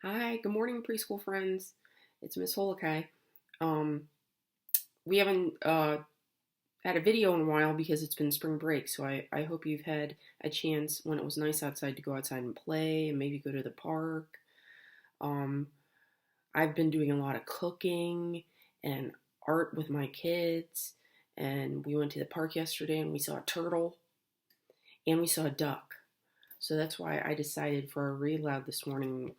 Hi, good morning, preschool friends. It's Miss Holokai. Um, we haven't had a video in a while because it's been spring break, so I hope you've had a chance when it was nice outside to go outside and play and maybe go to the park. Um, I've been doing a lot of cooking and art with my kids, and we went to the park yesterday and we saw a turtle and we saw a duck. So that's why I decided for a read aloud this morning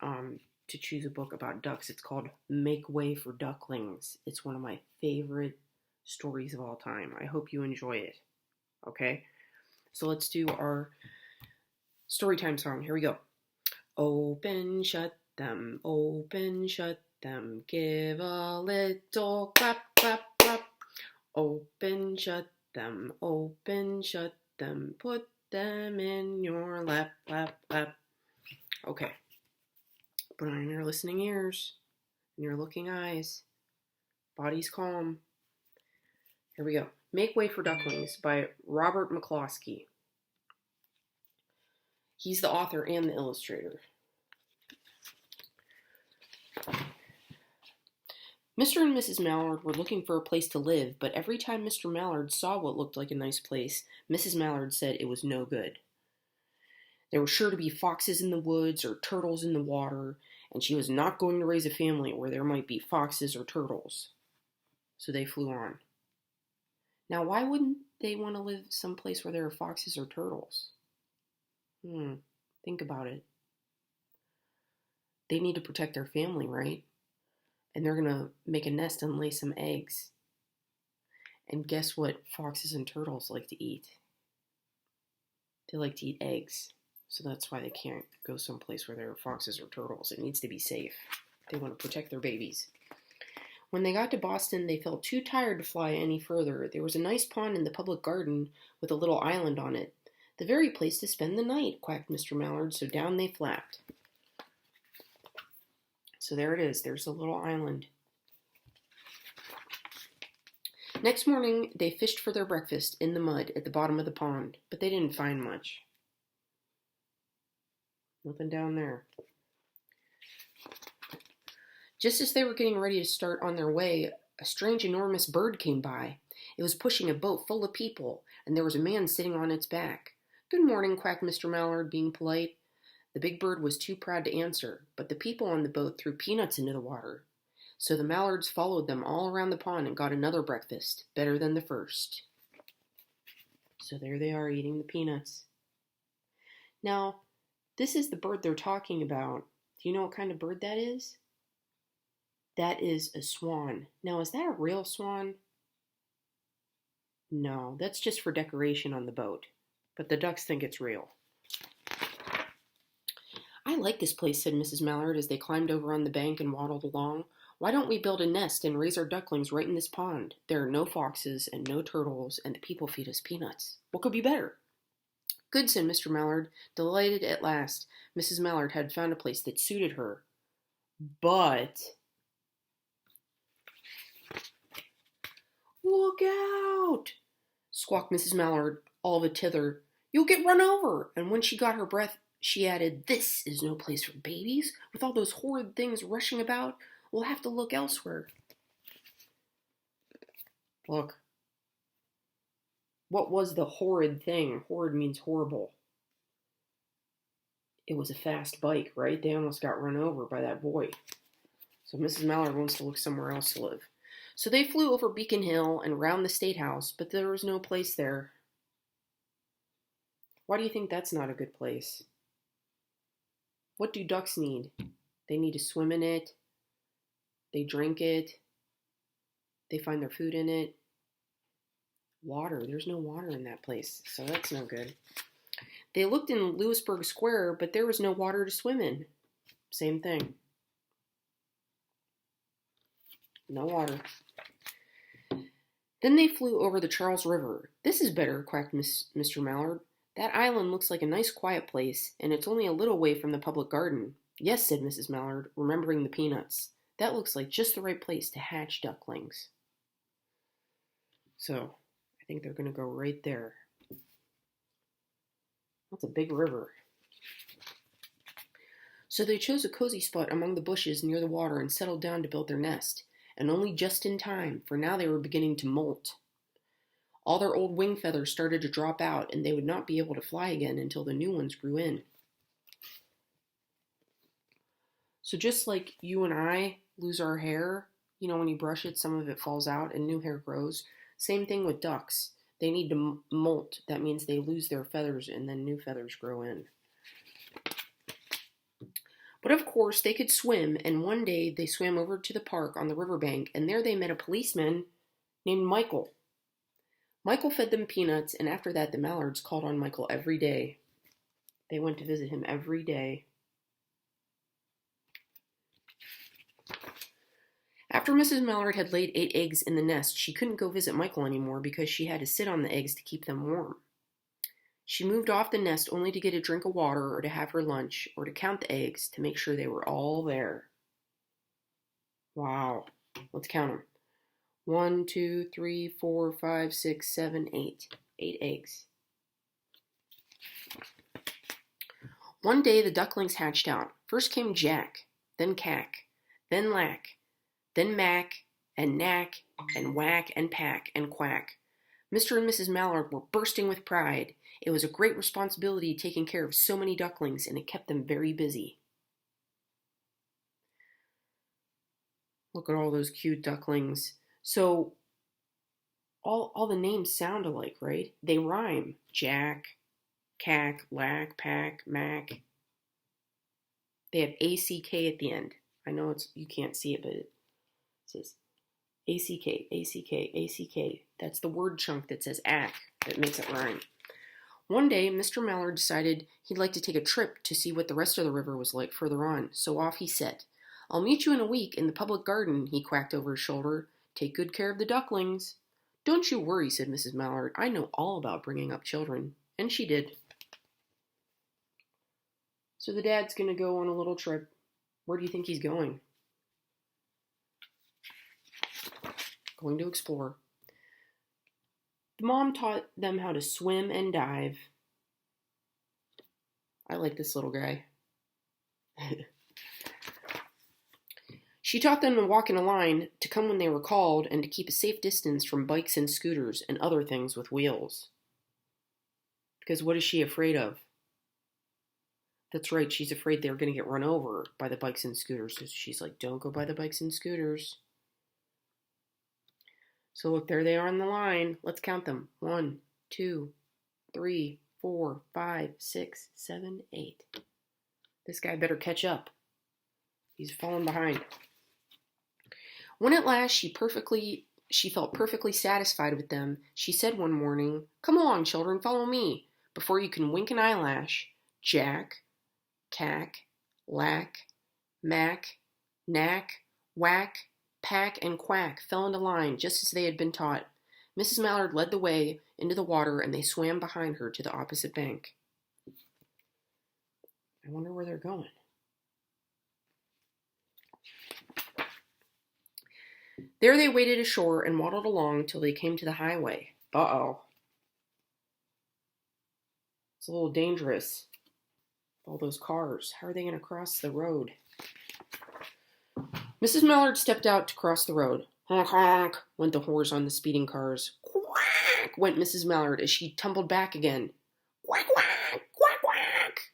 to choose a book about ducks. It's called Make Way for Ducklings. It's one of my favorite stories of all time. I hope you enjoy it. Okay? So let's do our story time song. Here we go. Open, shut them, open, shut them. Give a little clap, clap, clap. Open, shut them, open, shut them. Put them in your lap, lap, lap. Okay. Put on your listening ears and your looking eyes. Body's calm. Here we go. Make Way for Ducklings by Robert McCloskey. He's the author and the illustrator. Mr. and Mrs. Mallard were looking for a place to live, but every time Mr. Mallard saw what looked like a nice place, Mrs. Mallard said it was no good. There were sure to be foxes in the woods or turtles in the water, and she was not going to raise a family where there might be foxes or turtles. So they flew on. Now, why wouldn't they want to live someplace where there are foxes or turtles? Think about it. They need to protect their family, right? And they're going to make a nest and lay some eggs. And guess what foxes and turtles like to eat? They like to eat eggs. So that's why they can't go someplace where there are foxes or turtles. It needs to be safe. They want to protect their babies. When they got to Boston, they felt too tired to fly any further. There was a nice pond in the public garden with a little island on it. The very place to spend the night, quacked Mr. Mallard, so down they flapped. So there it is. There's a little island. Next morning, they fished for their breakfast in the mud at the bottom of the pond, but they didn't find much. Nothing down there. Just as they were getting ready to start on their way, a strange, enormous bird came by. It was pushing a boat full of people, and there was a man sitting on its back. Good morning, quacked Mr. Mallard, being polite. The big bird was too proud to answer, but the people on the boat threw peanuts into the water. So the Mallards followed them all around the pond and got another breakfast, better than the first. So there they are, eating the peanuts. Now, this is the bird they're talking about. Do you know what kind of bird that is? That is a swan. Now, is that a real swan? No, that's just for decoration on the boat. But the ducks think it's real. I like this place, said Mrs. Mallard as they climbed over on the bank and waddled along. Why don't we build a nest and raise our ducklings right in this pond? There are no foxes and no turtles, and the people feed us peanuts. What could be better? Good, said Mr. Mallard, delighted at last. Mrs. Mallard had found a place that suited her. But... Look out! Squawked Mrs. Mallard, all of a tither. You'll get run over! And when she got her breath, she added, This is no place for babies. With all those horrid things rushing about, we'll have to look elsewhere. Look. What was the horrid thing? Horrid means horrible. It was a fast bike, right? They almost got run over by that boy. So Mrs. Mallard wants to look somewhere else to live. So they flew over Beacon Hill and round the State House, but there was no place there. Why do you think that's not a good place? What do ducks need? They need to swim in it. They drink it. They find their food in it. Water. There's no water in that place, so that's no good. They looked in Lewisburg Square, but there was no water to swim in. Same thing. No water. Then they flew over the Charles River. This is better, quacked Mr. Mallard. That island looks like a nice quiet place, and it's only a little way from the public garden. Yes, said Mrs. Mallard, remembering the peanuts. That looks like just the right place to hatch ducklings. So, I think they're going to go right there. That's a big river. So they chose a cozy spot among the bushes near the water and settled down to build their nest, and only just in time, for now they were beginning to molt. All their old wing feathers started to drop out, and they would not be able to fly again until the new ones grew in. So just like you and I lose our hair, when you brush it, some of it falls out and new hair grows. Same thing with ducks. They need to molt. That means they lose their feathers and then new feathers grow in. But of course, they could swim, and one day they swam over to the park on the riverbank, and there they met a policeman named Michael. Michael fed them peanuts, and after that, the mallards called on Michael every day. They went to visit him every day. After Mrs. Mallard had laid 8 eggs in the nest, she couldn't go visit Michael anymore because she had to sit on the eggs to keep them warm. She moved off the nest only to get a drink of water or to have her lunch or to count the eggs to make sure they were all there. Wow. Let's count them. 1, 2, 3, 4, 5, 6, 7, 8. 8 eggs. One day the ducklings hatched out. First came Jack, then Cack, then Lack, then Mack, and Knack, and Whack, and Pack, and Quack. Mr. and Mrs. Mallard were bursting with pride. It was a great responsibility taking care of so many ducklings, and it kept them very busy. Look at all those cute ducklings. So, all the names sound alike, right? They rhyme. Jack, Cack, Lack, Pack, Mack. They have A-C-K at the end. I know you can't see it, but it says A-C-K, A-C-K, A-C-K. That's the word chunk that says ack that makes it rhyme. One day, Mr. Mallard decided he'd like to take a trip to see what the rest of the river was like further on, so off he set. "I'll meet you in a week in the public garden," he quacked over his shoulder. "Take good care of the ducklings." "Don't you worry," said Mrs. Mallard. "I know all about bringing up children." And she did. So the dad's going to go on a little trip. Where do you think he's going? Going to explore. The mom taught them how to swim and dive. I like this little guy. She taught them to walk in a line, to come when they were called, and to keep a safe distance from bikes and scooters and other things with wheels. Because what is she afraid of? That's right, she's afraid they're going to get run over by the bikes and scooters. So she's like, don't go by the bikes and scooters. So look, there they are on the line. Let's count them. 1, 2, 3, 4, 5, 6, 7, 8. This guy better catch up. He's falling behind. When at last she felt perfectly satisfied with them, she said one morning, "Come along, children, follow me." Before you can wink an eyelash, Jack, Cack, Lack, Mack, Knack, Whack, Pack, and Quack fell into line just as they had been taught. Mrs. Mallard led the way into the water, and they swam behind her to the opposite bank. I wonder where they're going. There they waded ashore and waddled along till they came to the highway. Uh-oh. It's a little dangerous. All those cars. How are they going to cross the road? Mrs. Mallard stepped out to cross the road. Honk, honk, went the horse on the speeding cars. Quack, went Mrs. Mallard as she tumbled back again. Quack, quack, quack, quack,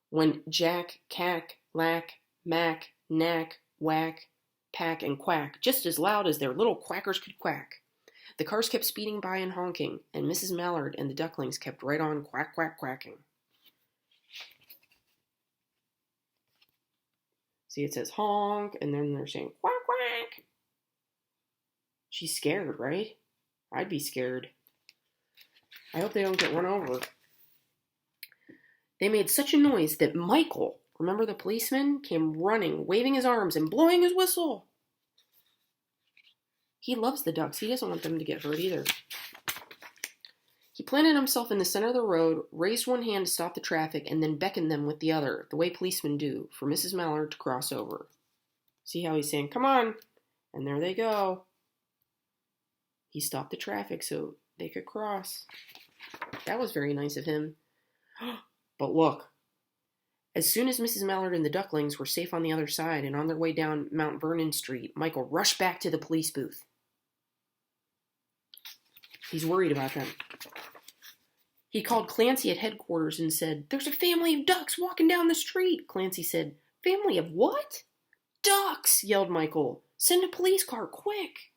went Jack, Cack, Lack, Mack, Knack, Whack, Pack, and Quack, just as loud as their little quackers could quack. The cars kept speeding by and honking, and Mrs. Mallard and the ducklings kept right on quack, quack, quacking. See, it says honk, and then they're saying quack, quack. She's scared, right? I'd be scared. I hope they don't get run over. They made such a noise that Michael, remember the policeman, came running, waving his arms and blowing his whistle. He loves the ducks. He doesn't want them to get hurt either. He planted himself in the center of the road, raised one hand to stop the traffic, and then beckoned them with the other, the way policemen do, for Mrs. Mallard to cross over. See how he's saying, "Come on," and there they go. He stopped the traffic so they could cross. That was very nice of him. But look, As soon as Mrs. Mallard and the Ducklings were safe on the other side and on their way down Mount Vernon Street, Michael rushed back to the police booth. He's worried about them. He called Clancy at headquarters and said, "There's a family of ducks walking down the street." Clancy said, "Family of what?" "Ducks," yelled Michael. "Send a police car, quick."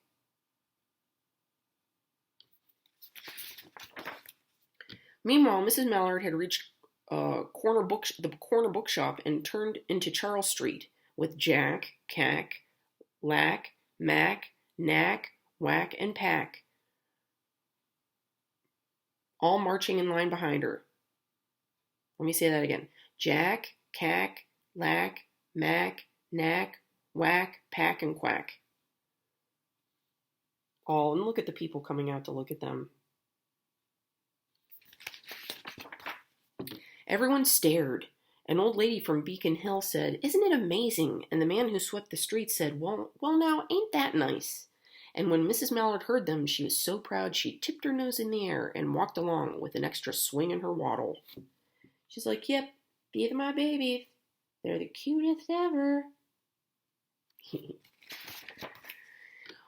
Meanwhile, Mrs. Mallard had reached the corner bookshop and turned into Charles Street with Jack, Cack, Lack, Mac, Knack, Whack, and Pack all marching in line behind her. Let me say that again. Jack, Cack, Lack, Mac, Knack, Whack, Pack, and Quack. Oh, and look at the people coming out to look at them. Everyone stared. An old lady from Beacon Hill said, "Isn't it amazing?" And the man who swept the streets said, well now, ain't that nice?" And when Mrs. Mallard heard them, she was so proud she tipped her nose in the air and walked along with an extra swing in her waddle. She's like, "Yep, these are my babies. They're the cutest ever."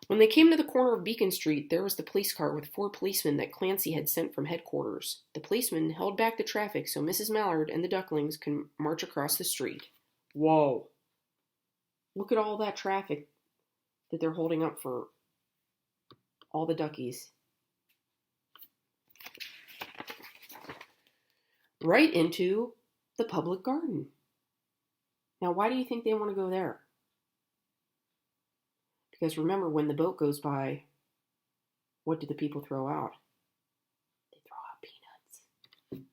When they came to the corner of Beacon Street, there was the police car with 4 policemen that Clancy had sent from headquarters. The policemen held back the traffic so Mrs. Mallard and the Ducklings can march across the street. Whoa. Look at all that traffic that they're holding up for all the duckies. Right into the public garden. Now, why do you think they want to go there? Because remember, when the boat goes by, what do the people throw out? They throw out peanuts.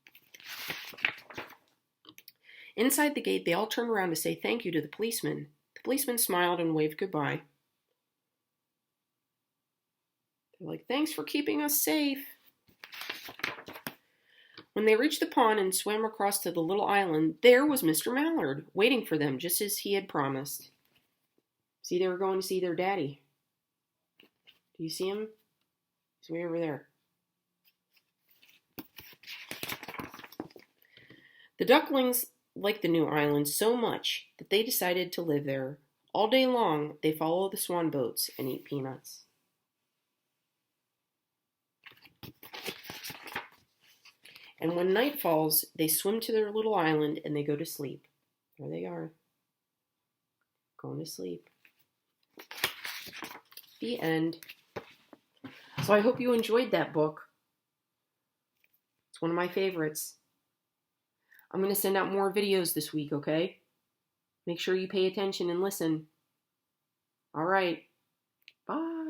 Inside the gate, they all turned around to say thank you to the policeman. The policeman smiled and waved goodbye. They're like, "Thanks for keeping us safe." When they reached the pond and swam across to the little island, there was Mr. Mallard, waiting for them just as he had promised. See, they were going to see their daddy. Do you see him? He's way over there. The Ducklings liked the new island so much that they decided to live there. All day long, they follow the swan boats and eat peanuts. And when night falls, they swim to their little island and they go to sleep. There they are, going to sleep. The end. So I hope you enjoyed that book. It's one of my favorites. I'm going to send out more videos this week, okay? Make sure you pay attention and listen. All right. Bye.